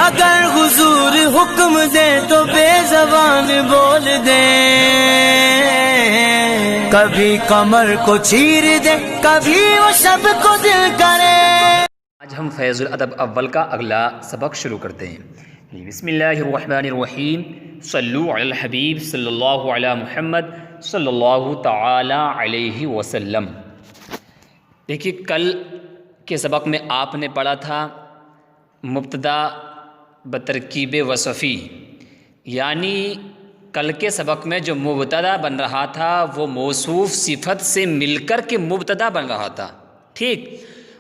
اگر حضور حکم دے تو بے زبان بول دے، کبھی کمر کو چیر دے، کبھی وہ سب کو دل کرے۔ آج ہم فیض الادب اول کا اگلا سبق شروع کرتے ہیں۔ بسم اللہ الرحمن الرحیم، صلو علی الحبیب صلی اللہ علی محمد صلی اللہ تعالی علیہ وسلم۔ دیکھیے کل کے سبق میں آپ نے پڑھا تھا مبتدا بترکیب وصفی، یعنی کل کے سبق میں جو مبتدا بن رہا تھا وہ موصوف صفت سے مل کر کے مبتدا بن رہا تھا، ٹھیک۔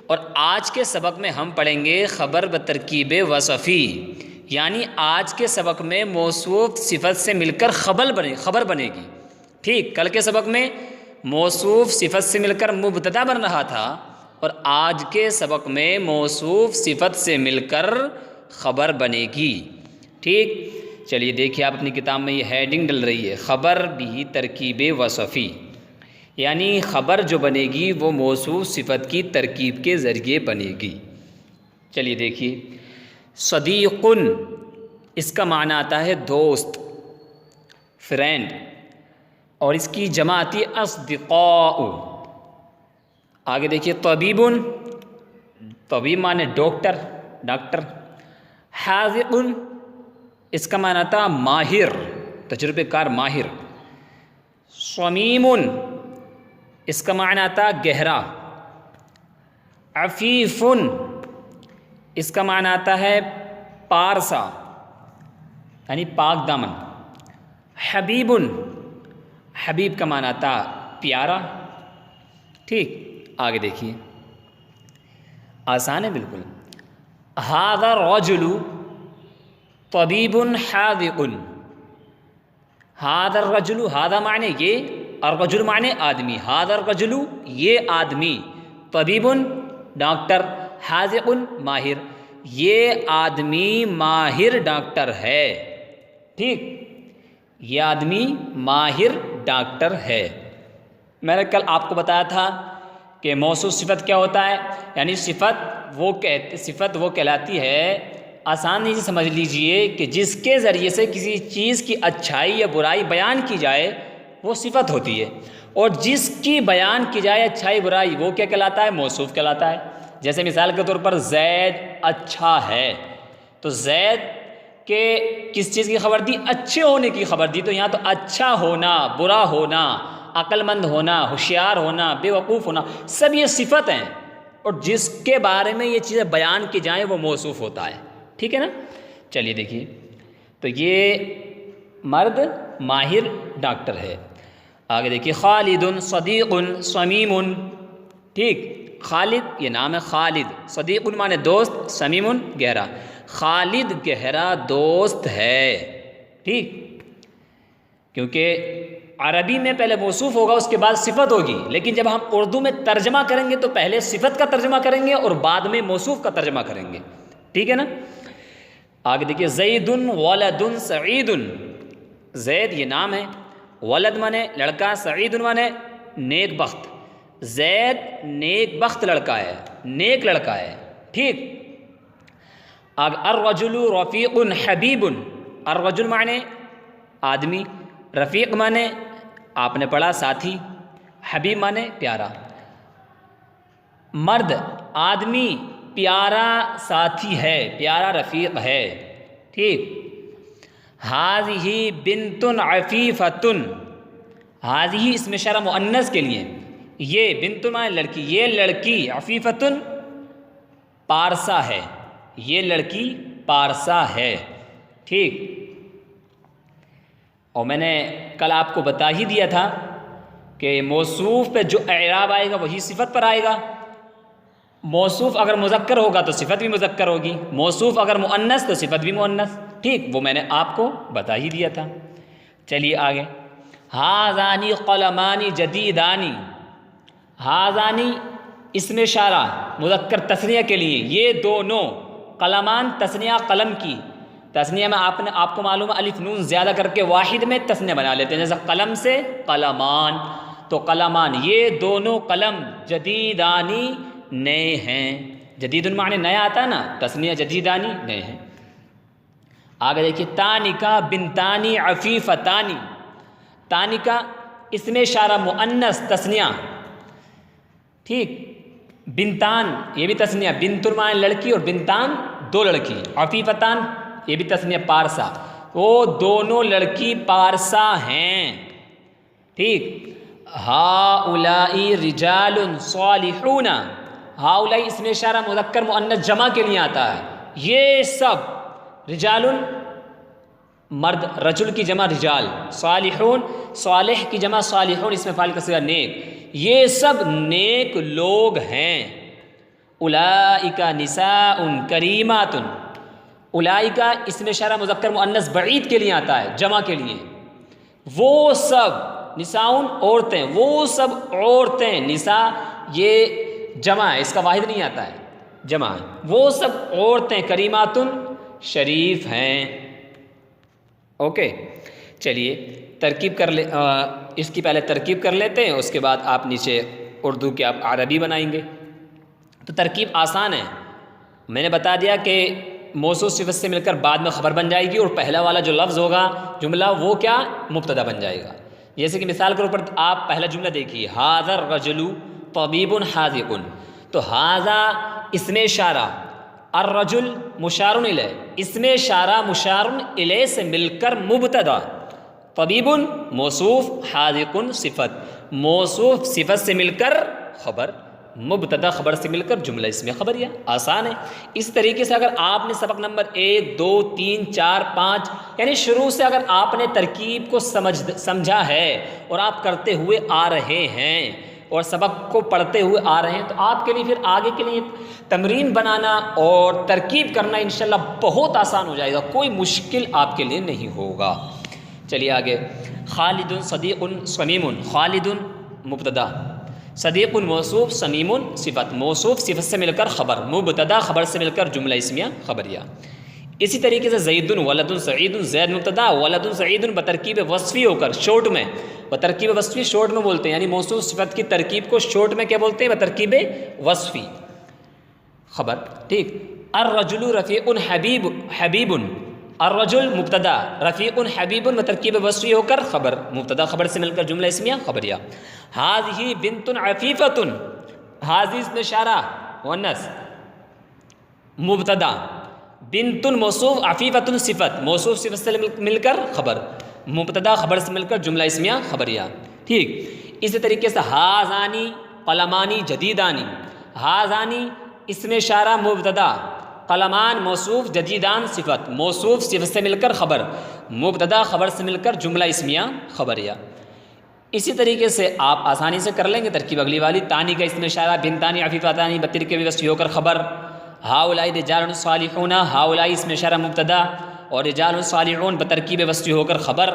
اور آج کے سبق میں ہم پڑھیں گے خبر بترکیب وصفی، یعنی آج کے سبق میں موصوف صفت سے مل کر خبر بنے گی، ٹھیک۔ کل کے سبق میں موصوف صفت سے مل کر مبتدا بن رہا تھا، اور آج کے سبق میں موصوف صفت سے مل کر خبر بنے گی، ٹھیک۔ چلیے دیکھیے آپ اپنی کتاب میں یہ ہیڈنگ ڈل رہی ہے، خبر بھی ترکیب وصفی، یعنی خبر جو بنے گی وہ موصوف صفت کی ترکیب کے ذریعے بنے گی۔ چلیے دیکھیے، صدیقن اس کا معنی آتا ہے دوست، فرینڈ، اور اس کی جمع آتی ہے اصدقاء۔ آگے دیکھیے، طبیبن، طبیب معنی ڈاکٹر، حاذق اس کا معنی آتا ماہر، تجربے کار، ماہر۔ صمیم اس کا معنی آتا گہرا۔ عفیف اس کا معنی آتا ہے پارسا، یعنی پاک دامن۔ حبیب، حبیب کا معنی آتا پیارا، ٹھیک۔ آگے دیکھیے، آسان ہے بالکل۔ ھذا الرجل طبیب حاذق، ھذا الرجل، ھذا معنی یہ، الرجل معنی آدمی، ھذا الرجل یہ آدمی، طبیب ڈاکٹر، حاذق ماہر، یہ آدمی ماہر ڈاکٹر ہے، ٹھیک، یہ آدمی ماہر ڈاکٹر ہے۔ میں نے کل آپ کو بتایا تھا کہ موصوف صفت کیا ہوتا ہے، یعنی صفت وہ کہلاتی ہے، آسانی سے سمجھ لیجئے کہ جس کے ذریعے سے کسی چیز کی اچھائی یا برائی بیان کی جائے وہ صفت ہوتی ہے، اور جس کی بیان کی جائے اچھائی برائی وہ کیا کہلاتا ہے، موصوف کہلاتا ہے۔ جیسے مثال کے طور پر زید اچھا ہے، تو زید کے کس چیز کی خبر دی، اچھے ہونے کی خبر دی، تو یہاں تو اچھا ہونا، برا ہونا، عقل مند ہونا، ہوشیار ہونا، بے وقوف ہونا، سب یہ صفت ہیں، اور جس کے بارے میں یہ چیزیں بیان کی جائیں وہ موصوف ہوتا ہے، ٹھیک ہے نا۔ چلیے دیکھیے، تو یہ مرد ماہر ڈاکٹر ہے۔ آگے دیکھیے، خالد صدیق صمیم، ٹھیک، خالد یہ نام ہے خالد، صدیق معنی دوست، صمیم گہرا، خالد گہرا دوست ہے، ٹھیک۔ کیونکہ عربی میں پہلے موصوف ہوگا اس کے بعد صفت ہوگی، لیکن جب ہم اردو میں ترجمہ کریں گے تو پہلے صفت کا ترجمہ کریں گے اور بعد میں موصوف کا ترجمہ کریں گے، ٹھیک ہے نا۔ آگے دیکھیے، زید ولد سعید، زید یہ نام ہے، ولد مانے لڑکا، سعید مانے نیک بخت، زید نیک بخت لڑکا ہے، نیک لڑکا ہے، ٹھیک۔ آگے، الرجل رفیق حبیب، الرجل مانے آدمی، رفیق مانے آپ نے پڑھا ساتھی، حبیب مانے پیارا۔ مرد آدمی پیارا ساتھی ہے، پیارا رفیق ہے، ٹھیک۔ ھذہ بنت عفیفۃ، ھذہ اسم اشارہ مؤنث کے لیے، یہ بنت مانے لڑکی، یہ لڑکی، عفیفۃ پارسا ہے، یہ لڑکی پارسا ہے، ٹھیک۔ اور میں نے کل آپ کو بتا ہی دیا تھا کہ موصوف پہ جو اعراب آئے گا وہی صفت پر آئے گا۔ موصوف اگر مذکر ہوگا تو صفت بھی مذکر ہوگی، موصوف اگر مؤنث تو صفت بھی مؤنث، ٹھیک، وہ میں نے آپ کو بتا ہی دیا تھا۔ چلیے آگے، ھذان قلمان جدیدان، ھذان اسم اشارہ مذکر تثنیہ کے لیے، یہ دونوں، قلمان تثنیہ قلم کی، تثنیہ میں آپ کو معلوم ہے الف نون زیادہ کر کے واحد میں تثنیہ بنا لیتے ہیں، جیسے قلم سے قلمان، تو قلمان یہ دونوں قلم، جدیدانی نئے ہیں، جدید معنی نیا آتا ہے نا، تثنیہ جدیدانی نئے ہیں، آگے دیکھیے تانکا بنتانی عفیفتانی، تانکا اس میں اشارہ مؤنث تثنیہ، ٹھیک، بنتان یہ بھی تثنیہ، بنتن معنی لڑکی اور بنتان دو لڑکی، عفیفتان یہ بھی تثنیہ پارسا، وہ دونوں لڑکی پارسا ہیں، ٹھیک۔ ہؤلائی رجال صالحون، ہؤلائی اس میں اشارہ مذکر مؤنث جمع کے لیے آتا ہے، یہ سب رجال مرد، رجل کی جمع رجال، صالحون صالح کی جمع صالحون، اس میں فاعل کا صیغہ نیک، یہ سب نیک لوگ ہیں۔ اولئک نساء کریمات، اولئک اس میں اشارہ مذکر مؤنث بعید کے لیے آتا ہے، جمع کے لیے، وہ سب نساؤن عورتیں، وہ سب عورتیں، نساء یہ جمع ہے، اس کا واحد نہیں آتا ہے، جمع ہے، وہ سب عورتیں کریمات شریف ہیں۔ اوکے، چلیے ترکیب کر لے، اس کی پہلے ترکیب کر لیتے ہیں، اس کے بعد آپ نیچے اردو کے آپ عربی بنائیں گے۔ تو ترکیب آسان ہے، میں نے بتا دیا کہ موصوف صفت سے مل کر بعد میں خبر بن جائے گی، اور پہلا والا جو لفظ ہوگا جملہ وہ کیا مبتدا بن جائے گا۔ جیسے کہ مثال کے اوپر آپ پہلا جملہ دیکھیے، ھذا الرجل طبیب حاذق، تو ھذا اسم اشارہ، الرجل مشار الیہ، اسم اشارہ مشار الیہ سے مل کر مبتدا، طبیب موصوف، حاذق صفت، موصوف صفت سے مل کر خبر، مبتدا خبر سے مل کر جملہ اسم خبریہ، آسان ہے۔ اس طریقے سے اگر آپ نے سبق نمبر 1 2 3 4 5 یعنی شروع سے اگر آپ نے ترکیب کو سمجھا ہے اور آپ کرتے ہوئے آ رہے ہیں اور سبق کو پڑھتے ہوئے آ رہے ہیں، تو آپ کے لیے پھر آگے کے لیے تمرین بنانا اور ترکیب کرنا انشاءاللہ بہت آسان ہو جائے گا، کوئی مشکل آپ کے لیے نہیں ہوگا۔ چلیے آگے، خالد صدیق صمیم، خالد مبتدا، صدیق موصوف، صمیم صفت، موصوف صفت سے مل کر خبر، مبتدا خبر سے مل کر جملہ اسمیہ خبریہ۔ اسی طریقے سے زید ولد سعید، زید مبتدا، ولد سعید بترکیب وصفی ہو کر شورٹ میں، بترکیب وصفی شورٹ میں بولتے ہیں، یعنی موصوف صفت کی ترکیب کو شورٹ میں کیا بولتے ہیں؟ بترکیب وصفی خبر، ٹھیک۔ الرجل رفیع حبیب، حبیب، الرجل مبتدا، رفیع حبیب بترکیب وصفی ہو کر خبر، مبتدا خبر سے مل کر جملہ اسمیہ خبریہ۔ ھذہ بنت عفیفۃ، ھذہ اس میں اشارہ مؤنث مبتدا، بنت موصوف، عفیفۃ صفت، موصوف صفت سے مل کر خبر، مبتدا خبر سے مل کر جملہ اسمیہ خبریہ، ٹھیک۔ اسی طریقے سے ھذانی قلمانی جدیدانی، ھذانی اس میں اشارہ مبتدا، قلمان موصوف، جدیدان صفت، موصوف صفت سے مل کر خبر، مبتدا خبر سے مل کر جملہ اسمیہ خبریہ۔ اسی طریقے سے آپ آسانی سے کر لیں گے ترکیب اگلی والی، تانی کا اس میں اشارہ، بنتانی عفیفتانی بترکیب وصفی ہو کر خبر، ہؤلاء رجال صالحون، ہؤلاء اس میں اشارہ مبتدا اور رجال صالحون بترکیب وصفی ہو کر خبر،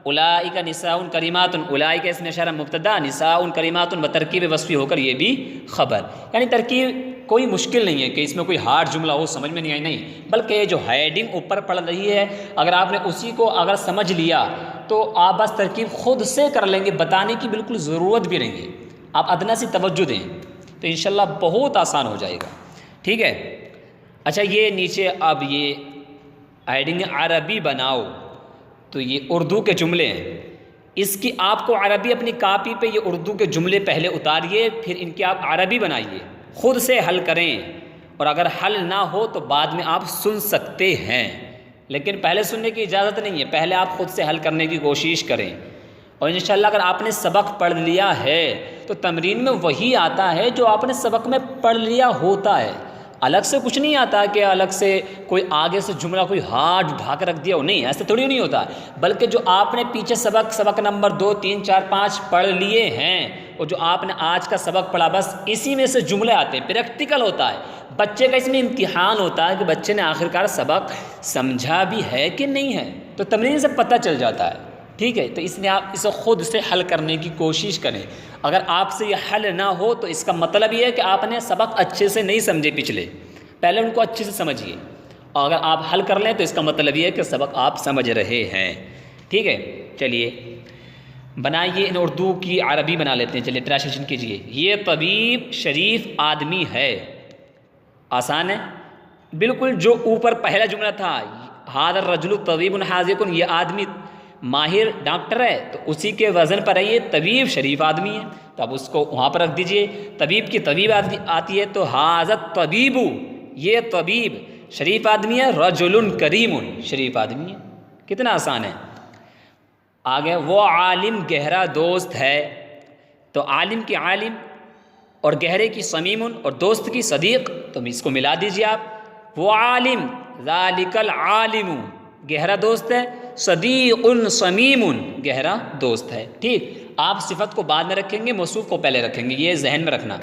اولئک نساء کریمات، اولئک اس میں اشارہ مبتدا، نساء کریمات بترکیب وصفی ہو کر یہ بھی خبر۔ یعنی ترکیب کوئی مشکل نہیں ہے کہ اس میں کوئی ہارڈ جملہ ہو سمجھ میں نہیں آئی، نہیں، بلکہ یہ جو ہیڈنگ اوپر پڑ رہی ہے اگر آپ نے اسی کو اگر سمجھ لیا تو آپ بس ترکیب خود سے کر لیں گے، بتانے کی بالکل ضرورت بھی نہیں ہے، آپ ادنا سی توجہ دیں تو انشاءاللہ بہت آسان ہو جائے گا، ٹھیک ہے۔ اچھا، یہ نیچے اب یہ ہیڈنگ عربی بناؤ، تو یہ اردو کے جملے ہیں، اس کی آپ کو عربی اپنی کاپی پہ یہ اردو کے جملے پہلے اتاریے، پھر ان کی آپ عربی بنائیے، خود سے حل کریں، اور اگر حل نہ ہو تو بعد میں آپ سن سکتے ہیں، لیکن پہلے سننے کی اجازت نہیں ہے، پہلے آپ خود سے حل کرنے کی کوشش کریں۔ اور انشاءاللہ اگر آپ نے سبق پڑھ لیا ہے تو تمرین میں وہی آتا ہے جو آپ نے سبق میں پڑھ لیا ہوتا ہے، الگ سے کچھ نہیں آتا کہ الگ سے کوئی آگے سے جملہ کوئی ہارڈ اٹھا کر رکھ دیا ہو، نہیں، ایسے تھوڑی نہیں ہوتا، بلکہ جو آپ نے پیچھے سبق نمبر 2 3 4 5 پڑھ لیے ہیں، اور جو آپ نے آج کا سبق پڑھا بس اسی میں سے جملے آتے ہیں، پریکٹیکل ہوتا ہے، بچے کا اس میں امتحان ہوتا ہے کہ بچے نے آخرکار سبق سمجھا بھی ہے کہ نہیں ہے، تو تمرین سے پتہ چل جاتا ہے، ٹھیک ہے۔ تو اس لیے آپ اسے خود سے حل کرنے کی کوشش کریں، اگر آپ سے یہ حل نہ ہو تو اس کا مطلب یہ ہے کہ آپ نے سبق اچھے سے نہیں سمجھے، پچھلے پہلے ان کو اچھے سے سمجھیے، اور اگر آپ حل کر لیں تو اس کا مطلب یہ ہے کہ سبق آپ سمجھ رہے ہیں، ٹھیک ہے۔ چلیے بنائیے، ان اردو کی عربی بنا لیتے ہیں، چلیے ٹرانسلیشن کیجیے۔ یہ طبیب شریف آدمی ہے، آسان ہے بالکل، جو اوپر پہلا جملہ تھا ھذا الرجل طبیب حاذق، یہ آدمی ماہر ڈاکٹر ہے، تو اسی کے وزن پر ہے یہ طبیب شریف آدمی ہے، تو اب اس کو وہاں پر رکھ دیجئے۔ طبیب کی طبیب آتی ہے تو ھذا الطبیب، یہ طبیب شریف آدمی ہے، رجل کریم شریف آدمی ہے۔ کتنا آسان ہے۔ آگے وہ عالم گہرا دوست ہے، تو عالم کی عالم اور گہرے کی صمیم اور دوست کی صدیق، تو اس کو ملا دیجیے آپ۔ وہ عالم ذالک العالم گہرا دوست ہے، صدیق صمیم گہرا دوست ہے۔ ٹھیک، آپ صفت کو بعد میں رکھیں گے، موصوف کو پہلے رکھیں گے، یہ ذہن میں رکھنا۔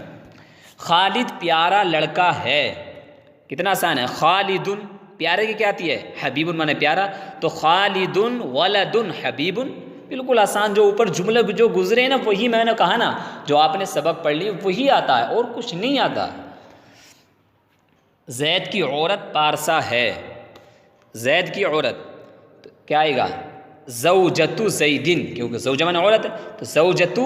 خالد پیارا لڑکا ہے، کتنا آسان ہے۔ خالد پیارے کی کیا آتی ہے؟ حبیب مانے پیارا، تو خالد ولد حبیب، بالکل آسان۔ جو اوپر جملے جو گزرے نا وہی میں نے کہا نا، جو آپ نے سبق پڑھ لی وہی آتا ہے اور کچھ نہیں آتا۔ زید کی عورت پارسا ہے، زید کی عورت تو کیا آئے گا؟ زوجۃ زیدن، کیونکہ زوجہ مانے عورت ہے، تو زوجۃ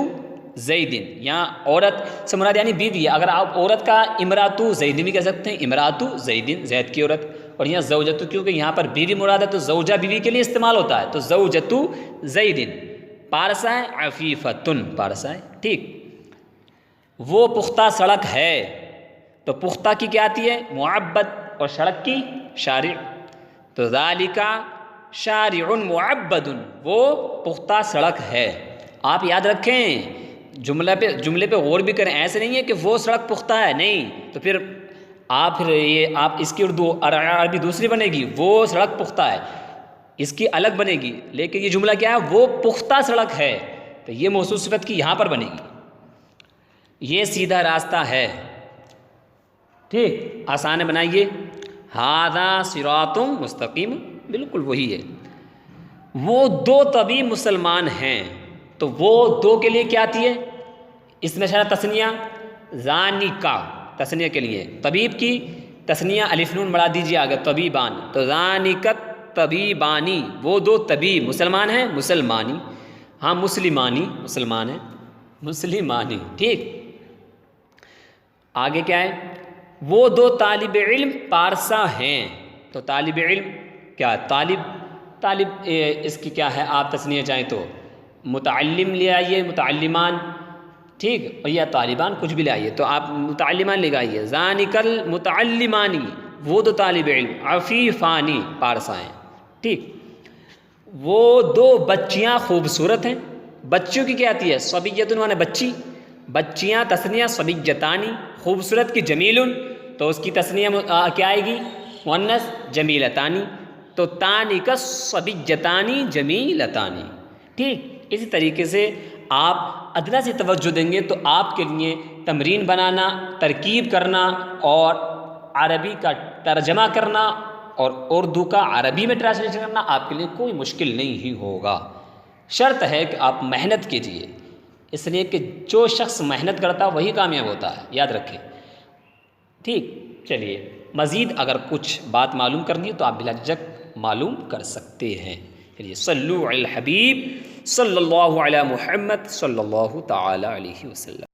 زیدن، یہاں عورت سے مراد یعنی بیوی ہے۔ اگر آپ عورت کا امراتو زیدن بھی کہہ سکتے ہیں، امراتو زیدن زید کی عورت، اور یہاں زوجۃ کیونکہ یہاں پر بیوی مراد ہے تو زوجہ بیوی کے لیے استعمال ہوتا ہے، تو زوجۃ زیدن۔ پارسا ہے، عفیفتن پارسا ہے۔ ٹھیک، وہ پختہ سڑک ہے، تو پختہ کی کیا آتی ہے؟ معبد، اور سڑک کی شارع، تو ذالک شارع معبد، وہ پختہ سڑک ہے۔ آپ یاد رکھیں، جملے پہ غور بھی کریں، ایسے نہیں ہے کہ وہ سڑک پختہ ہے، نہیں تو پھر آپ اس کی اردو عربی دوسری بنے گی، وہ سڑک پختہ ہے، اس کی الگ بنے گی، لیکن یہ جملہ کیا ہے؟ وہ پختہ سڑک ہے، تو یہ موصوف صفت کی یہاں پر بنے گی۔ یہ سیدھا راستہ ہے، ٹھیک، آسان بنائیے۔ ھذا صراط مستقیم، بالکل وہی ہے۔ وہ دو طبیب مسلمان ہیں، تو وہ دو کے لیے کیا آتی ہے؟ اس میں شاید تثنیہ ذانکا، تثنیہ کے لیے طبیب کی تثنیہ الف نون بڑھا دیجیے آگے، طبیبان، تو ذانکت طبیبانی، وہ دو طبیب مسلمان ہیں، مسلمانی، ہاں مسلمانی، مسلمان ہیں، مسلمانی۔ ٹھیک، آگے کیا ہے؟ وہ دو طالب علم پارسا ہیں، تو طالب علم کیا؟ طالب اس کی کیا ہے؟ آپ تثنیہ چاہیں تو متعلم لے آئیے، متعلمان، ٹھیک، اور یا طالبان کچھ بھی لے آئیے، تو آپ متعلمان لگائیے۔ ذانک المتعلمانی، وہ دو طالب علم، عفیفانی پارسا ہیں۔ ٹھیک، وہ دو بچیاں خوبصورت ہیں، بچیوں کی کیا آتی ہے؟ صبیۃ مانے بچی، بچیاں تثنیہ صبیۃانی، خوبصورت کی جمیل، تو اس کی تثنیہ کیا آئے گی؟ مؤنث جمیلتانی، تو تانک صبیۃانی جمیلتانی۔ ٹھیک، اسی طریقے سے آپ ادنا سے توجہ دیں گے تو آپ کے لیے تمرین بنانا، ترکیب کرنا اور عربی کا ترجمہ کرنا اور اردو کا عربی میں ٹرانسلیشن کرنا آپ کے لیے کوئی مشکل نہیں ہی ہوگا۔ شرط ہے کہ آپ محنت کیجیے، اس لیے کہ جو شخص محنت کرتا وہی کامیاب ہوتا ہے، یاد رکھیں۔ ٹھیک، چلیے مزید اگر کچھ بات معلوم کرنی ہے تو آپ بلا جھجک معلوم کر سکتے ہیں۔ چلیے، صلو علی الحبیب صلی اللہ علی محمد صلی اللہ تعالی علیہ وسلم۔